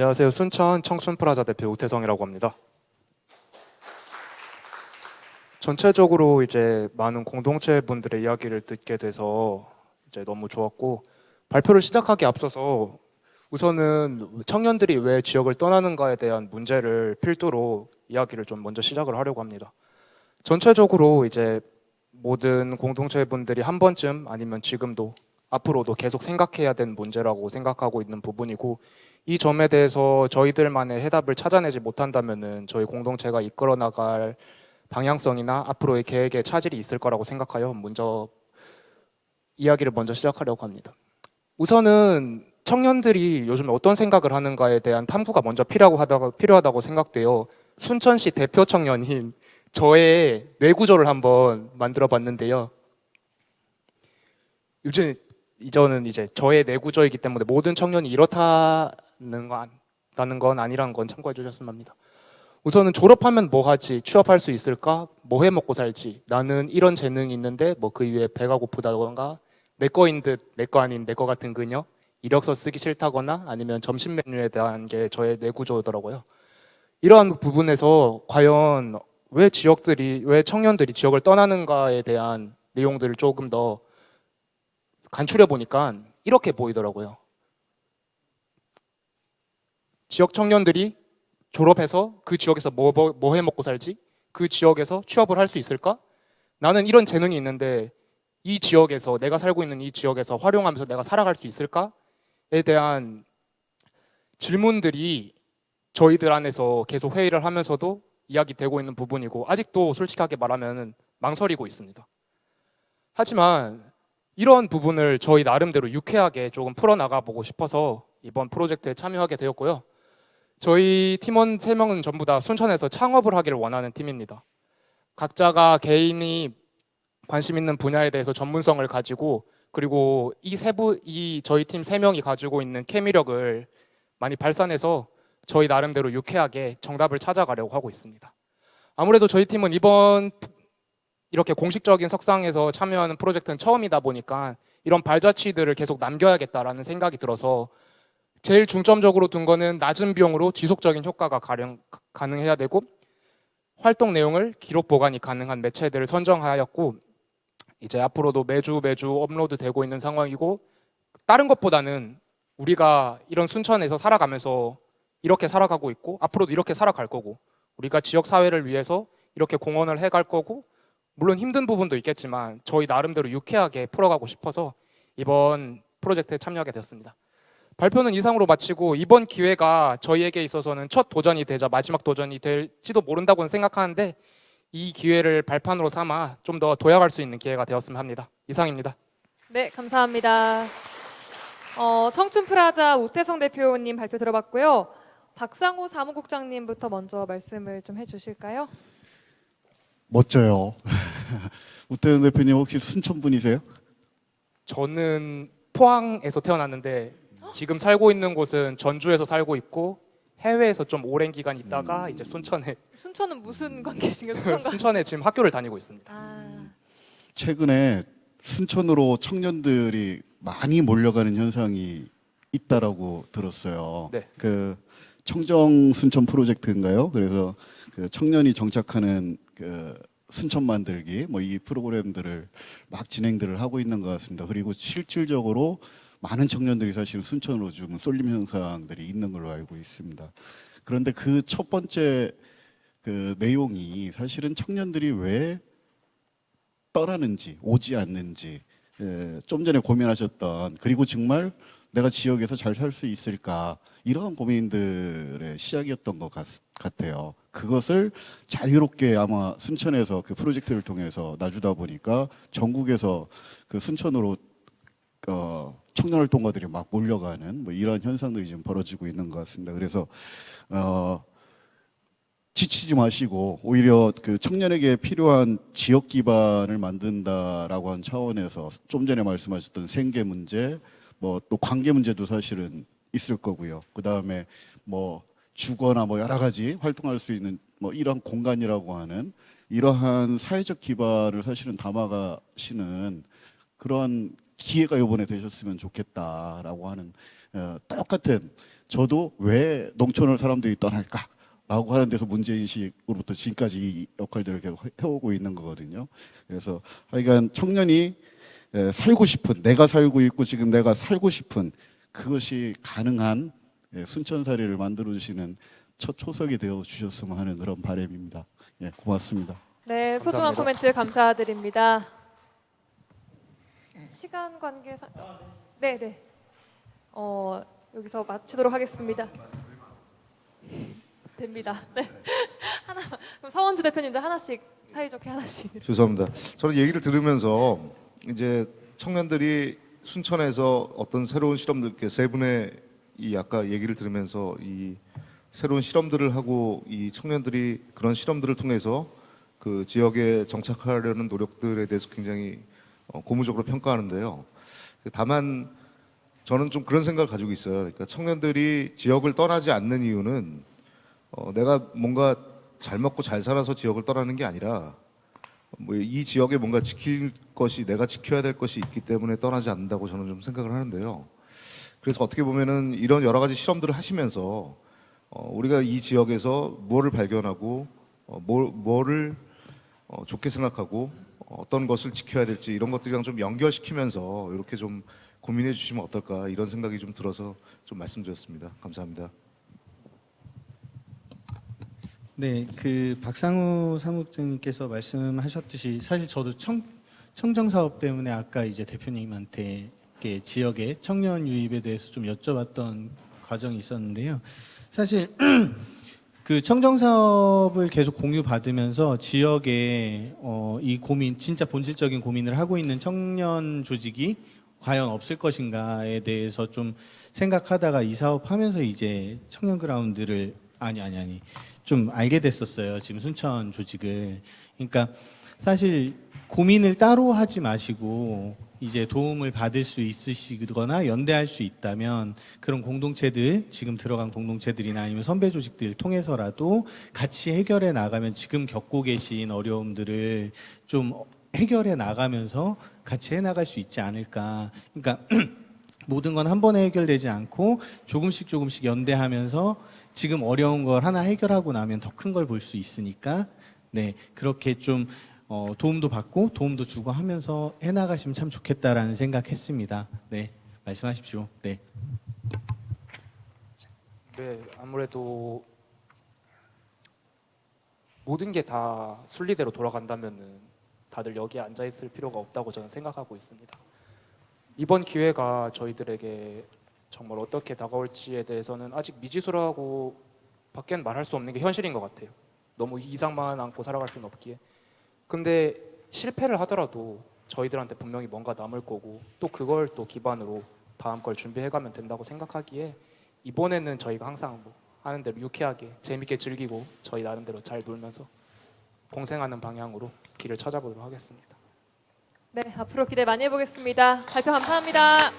안녕하세요. 순천 청춘프라자 대표 우태성이라고 합니다. 전체적으로 이제 많은 공동체 분들의 이야기를 듣게 돼서 이제 너무 좋았고, 발표를 시작하기 앞서서 우선은 청년들이 왜 지역을 떠나는가에 대한 문제를 필두로 이야기를 좀 먼저 시작을 하려고 합니다. 전체적으로 이제 모든 공동체 분들이 한 번쯤 아니면 지금도 앞으로도 계속 생각해야 되는 문제라고 생각하고 있는 부분이고, 이 점에 대해서 저희들만의 해답을 찾아내지 못한다면은 저희 공동체가 이끌어 나갈 방향성이나 앞으로의 계획에 차질이 있을 거라고 생각하여 이야기를 먼저 시작하려고 합니다. 우선은 청년들이 요즘에 어떤 생각을 하는가에 대한 탐구가 먼저 필요하다고 생각돼요. 순천시 대표 청년인 저의 뇌구조를 한번 만들어 봤는데요. 이전은 이제 저의 뇌구조이기 때문에 모든 청년이 이렇다는 건 아니라는 건 참고해 주셨으면 합니다. 우선은 졸업하면 뭐 하지? 취업할 수 있을까? 뭐 해 먹고 살지? 나는 이런 재능이 있는데 뭐 그 이후에 배가 고프다던가 내 거인 듯 내 거 아닌 내 거 같은 그녀? 이력서 쓰기 싫다거나 아니면 점심 메뉴에 대한 게 저의 뇌구조더라고요. 이러한 부분에서 과연 왜 청년들이 지역을 떠나는가에 대한 내용들을 조금 더 간추려 보니까 이렇게 보이더라고요. 지역 청년들이 졸업해서 그 지역에서 뭐 해 먹고 살지? 그 지역에서 취업을 할 수 있을까? 나는 이런 재능이 있는데 이 지역에서 내가 살고 있는 이 지역에서 활용하면서 내가 살아갈 수 있을까?에 대한 질문들이 저희들 안에서 계속 회의를 하면서도 이야기되고 있는 부분이고 아직도 솔직하게 말하면 망설이고 있습니다. 하지만 이런 부분을 저희 나름대로 유쾌하게 조금 풀어나가 보고 싶어서 이번 프로젝트에 참여하게 되었고요. 저희 팀원 3명은 전부 다 순천에서 창업을 하기를 원하는 팀입니다. 각자가 개인이 관심 있는 분야에 대해서 전문성을 가지고 그리고 저희 팀 3명이 가지고 있는 케미력을 많이 발산해서 저희 나름대로 유쾌하게 정답을 찾아가려고 하고 있습니다. 아무래도 저희 팀은 이번 이렇게 공식적인 석상에서 참여하는 프로젝트는 처음이다 보니까 이런 발자취들을 계속 남겨야겠다라는 생각이 들어서 제일 중점적으로 둔 거는 낮은 비용으로 지속적인 효과가 가능해야 되고 활동 내용을 기록 보관이 가능한 매체들을 선정하였고 이제 앞으로도 매주 업로드 되고 있는 상황이고 다른 것보다는 우리가 이런 순천에서 살아가면서 이렇게 살아가고 있고 앞으로도 이렇게 살아갈 거고 우리가 지역 사회를 위해서 이렇게 공헌을 해갈 거고 물론 힘든 부분도 있겠지만 저희 나름대로 유쾌하게 풀어가고 싶어서 이번 프로젝트에 참여하게 되었습니다. 발표는 이상으로 마치고 이번 기회가 저희에게 있어서는 첫 도전이 되자 마지막 도전이 될지도 모른다고는 생각하는데 이 기회를 발판으로 삼아 좀 더 도약할 수 있는 기회가 되었으면 합니다. 이상입니다. 네, 감사합니다. 청춘프라자 우태성 대표님 발표 들어봤고요. 박상우 사무국장님부터 먼저 말씀을 좀 해주실까요? 멋져요. 우태현 대표님 혹시 순천 분이세요? 저는 포항에서 태어났는데 지금 살고 있는 곳은 전주에서 살고 있고 해외에서 좀 오랜 기간 있다가 이제 순천은 무슨 관계신가요? 순천에 지금 학교를 다니고 있습니다. 최근에 순천으로 청년들이 많이 몰려가는 현상이 있다라고 들었어요. 네. 그 청정 순천 프로젝트인가요? 그래서 그 청년이 정착하는 그 순천 만들기 뭐 이 프로그램들을 막 진행들을 하고 있는 것 같습니다. 그리고 실질적으로 많은 청년들이 사실은 순천으로 좀 쏠림 현상들이 있는 걸로 알고 있습니다. 그런데 그 첫 번째 그 내용이 사실은 청년들이 왜 떠나는지 오지 않는지 좀 전에 고민하셨던 그리고 정말 내가 지역에서 잘 살 수 있을까 이러한 고민들의 시작이었던 것 같아요. 그것을 자유롭게 아마 순천에서 그 프로젝트를 통해서 놔주다 보니까 전국에서 그 순천으로 청년활동가들이 막 몰려가는 뭐 이런 현상들이 지금 벌어지고 있는 것 같습니다. 그래서 지치지 마시고 오히려 그 청년에게 필요한 지역 기반을 만든다라고 하는 차원에서 좀 전에 말씀하셨던 생계 문제, 뭐 또 관계 문제도 사실은 있을 거고요. 그 다음에 뭐 주거나 뭐 여러 가지 활동할 수 있는 뭐 이런 공간이라고 하는 이러한 사회적 기반을 사실은 담아가시는 그런 기회가 이번에 되셨으면 좋겠다라고 하는 똑같은 저도 왜 농촌을 사람들이 떠날까? 라고 하는 데서 문제인식으로부터 지금까지 이 역할들을 계속 해오고 있는 거거든요. 그래서 하여간 청년이 살고 싶은, 내가 살고 있고 지금 내가 살고 싶은 그것이 가능한 순천사리를 만들어주시는 첫 초석이 되어 주셨으면 하는 그런 바람입니다. 예, 고맙습니다. 네, 소중한 감사합니다. 코멘트 감사드립니다. 시간 관계상 네, 네. 여기서 마치도록 하겠습니다. 됩니다. 네. 하나 그럼 서원주 대표님들 하나씩 사이좋게 하나씩. 죄송합니다. 저는 얘기를 들으면서 이제 청년들이 순천에서 어떤 새로운 실험들, 이렇게 세 분의 이 아까 얘기를 들으면서 이 새로운 실험들을 하고 이 청년들이 그런 실험들을 통해서 그 지역에 정착하려는 노력들에 대해서 굉장히 고무적으로 평가하는데요. 다만 저는 좀 그런 생각을 가지고 있어요. 그러니까 청년들이 지역을 떠나지 않는 이유는 내가 뭔가 잘 먹고 잘 살아서 지역을 떠나는 게 아니라 뭐 이 지역에 뭔가 지킬 것이, 내가 지켜야 될 것이 있기 때문에 떠나지 않는다고 저는 좀 생각을 하는데요. 그래서 어떻게 보면은 이런 여러 가지 실험들을 하시면서 우리가 이 지역에서 무엇을 발견하고 뭐를 좋게 생각하고 어떤 것을 지켜야 될지 이런 것들이랑 좀 연결시키면서 이렇게 좀 고민해 주시면 어떨까 이런 생각이 좀 들어서 좀 말씀드렸습니다. 감사합니다. 네, 그 박상우 사무국장님께서 말씀하셨듯이 사실 저도 청정 사업 때문에 아까 이제 대표님한테 이렇게 지역의 청년 유입에 대해서 좀 여쭤봤던 과정이 있었는데요. 사실 그 청정 사업을 계속 공유받으면서 지역에 이 고민, 진짜 본질적인 고민을 하고 있는 청년 조직이 과연 없을 것인가에 대해서 좀 생각하다가 이 사업하면서 이제 청년 그라운드를 좀 알게 됐었어요. 지금 순천 조직을. 그러니까 사실 고민을 따로 하지 마시고 이제 도움을 받을 수 있으시거나 연대할 수 있다면 그런 공동체들, 지금 들어간 공동체들이나 아니면 선배 조직들 통해서라도 같이 해결해 나가면 지금 겪고 계신 어려움들을 좀 해결해 나가면서 같이 해 나갈 수 있지 않을까. 그러니까 모든 건 한 번에 해결되지 않고 조금씩 연대하면서 지금 어려운 걸 하나 해결하고 나면 더 큰 걸 볼 수 있으니까 네, 그렇게 좀 도움도 받고 도움도 주고 하면서 해나가시면 참 좋겠다라는 생각했습니다. 네, 말씀하십시오. 네. 네, 아무래도 모든 게 다 순리대로 돌아간다면은 다들 여기에 앉아 있을 필요가 없다고 저는 생각하고 있습니다. 이번 기회가 저희들에게 정말 어떻게 다가올지에 대해서는 아직 미지수라고 밖엔 말할 수 없는 게 현실인 것 같아요. 너무 이상만 안고 살아갈 수는 없기에. 근데 실패를 하더라도 저희들한테 분명히 뭔가 남을 거고 또 그걸 또 기반으로 다음 걸 준비해가면 된다고 생각하기에 이번에는 저희가 항상 뭐 하는 대로 유쾌하게 재밌게 즐기고 저희 나름대로 잘 놀면서 공생하는 방향으로 길을 찾아보도록 하겠습니다. 네, 앞으로 기대 많이 해보겠습니다. 발표 감사합니다.